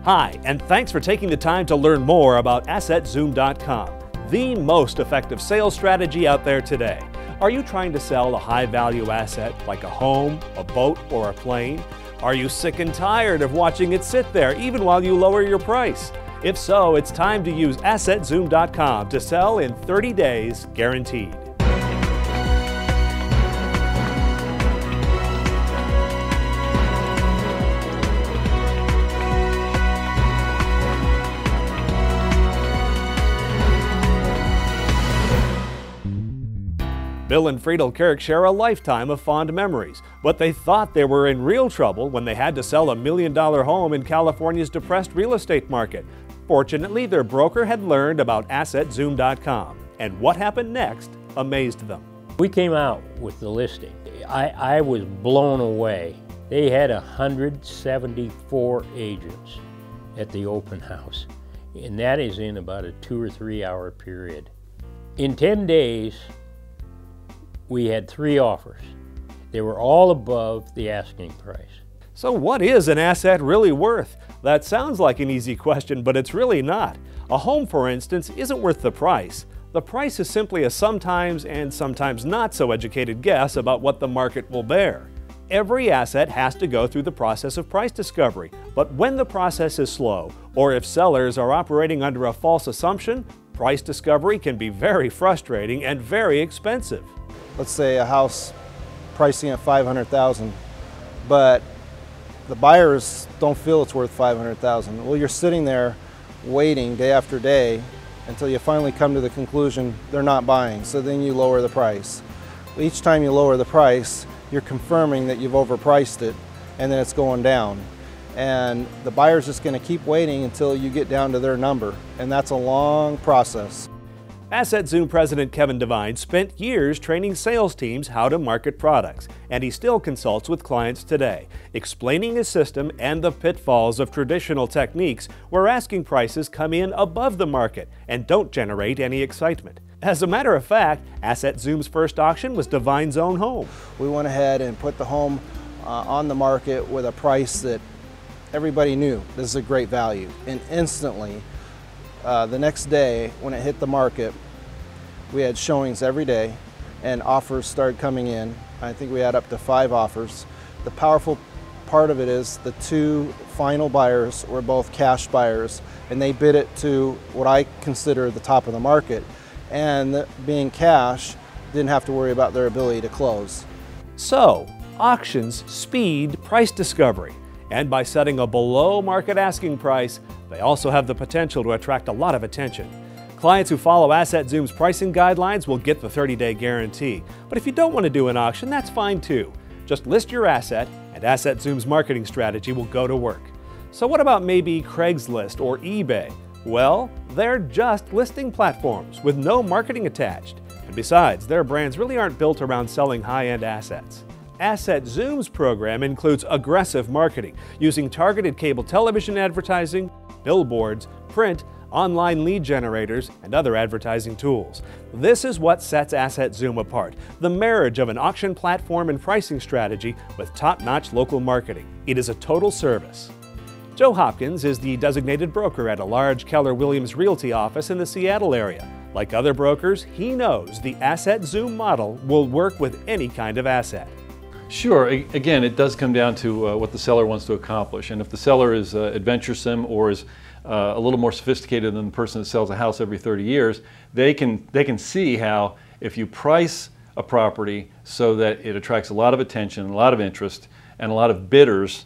Hi, and thanks for taking the time to learn more about AssetZoom.com, the most effective sales strategy out there today. Are you trying to sell a high-value asset like a home, a boat, or a plane? Are you sick and tired of watching it sit there even while you lower your price? If so, it's time to use AssetZoom.com to sell in 30 days guaranteed. Bill and Friedel Kirk share a lifetime of fond memories, but they thought they were in real trouble when they had to sell a $1 million home in California's depressed real estate market. Fortunately, their broker had learned about AssetZoom.com, and what happened next amazed them. We came out with the listing. I was blown away. They had 174 agents at the open house, and that is in about a 2 or 3 hour period. In 10 days, we had 3 offers. They were all above the asking price. So what is an asset really worth? That sounds like an easy question, but it's really not. A home, for instance, isn't worth the price. The price is simply a sometimes and sometimes not so educated guess about what the market will bear. Every asset has to go through the process of price discovery, but when the process is slow, or if sellers are operating under a false assumption, price discovery can be very frustrating and very expensive. Let's say a house pricing at $500,000, but the buyers don't feel it's worth $500,000. Well, you're sitting there waiting day after day until you finally come to the conclusion they're not buying, so then you lower the price. Each time you lower the price, you're confirming that you've overpriced it, and then it's going down. And the buyer's just going to keep waiting until you get down to their number, and that's a long process. AssetZoom President Kevin Devine spent years training sales teams how to market products, and he still consults with clients today, explaining his system and the pitfalls of traditional techniques where asking prices come in above the market and don't generate any excitement. As a matter of fact, AssetZoom's first auction was Devine's own home. We went ahead and put the home on the market with a price that everybody knew this is a great value, and instantly the next day when it hit the market, we had showings every day and offers started coming in. I think we had up to 5 offers. The powerful part of it is the 2 final buyers were both cash buyers, and they bid it to what I consider the top of the market, and being cash, didn't have to worry about their ability to close. So, auctions speed price discovery, and by setting a below market asking price, they also have the potential to attract a lot of attention. Clients who follow AssetZoom's pricing guidelines will get the 30-day guarantee. But if you don't want to do an auction, that's fine too. Just list your asset, and AssetZoom's marketing strategy will go to work. So what about maybe Craigslist or eBay? Well, they're just listing platforms with no marketing attached. And besides, their brands really aren't built around selling high-end assets. AssetZoom's program includes aggressive marketing, using targeted cable television advertising, billboards, print, online lead generators, and other advertising tools. This is what sets AssetZoom apart, the marriage of an auction platform and pricing strategy with top-notch local marketing. It is a total service. Joe Hopkins is the designated broker at a large Keller Williams Realty office in the Seattle area. Like other brokers, he knows the AssetZoom model will work with any kind of asset. Sure. Again, it does come down to what the seller wants to accomplish. And if the seller is adventuresome or is a little more sophisticated than the person that sells a house every 30 years, they can see how if you price a property so that it attracts a lot of attention, a lot of interest, and a lot of bidders,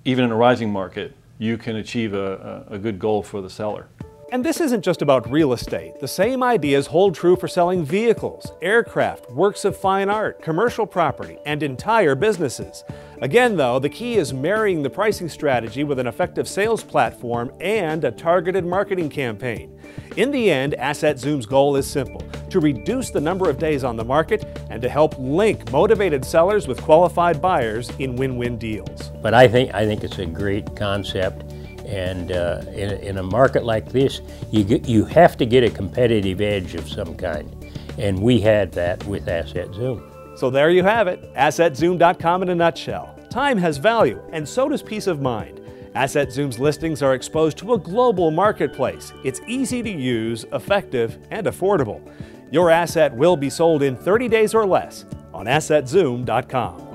even in a rising market, you can achieve a good goal for the seller. And this isn't just about real estate. The same ideas hold true for selling vehicles, aircraft, works of fine art, commercial property, and entire businesses. Again, though, the key is marrying the pricing strategy with an effective sales platform and a targeted marketing campaign. In the end, AssetZoom's goal is simple: to reduce the number of days on the market and to help link motivated sellers with qualified buyers in win-win deals. But I think it's a great concept. And in a market like this, you have to get a competitive edge of some kind. And we had that with AssetZoom. So there you have it, AssetZoom.com in a nutshell. Time has value, and so does peace of mind. AssetZoom's listings are exposed to a global marketplace. It's easy to use, effective, and affordable. Your asset will be sold in 30 days or less on AssetZoom.com.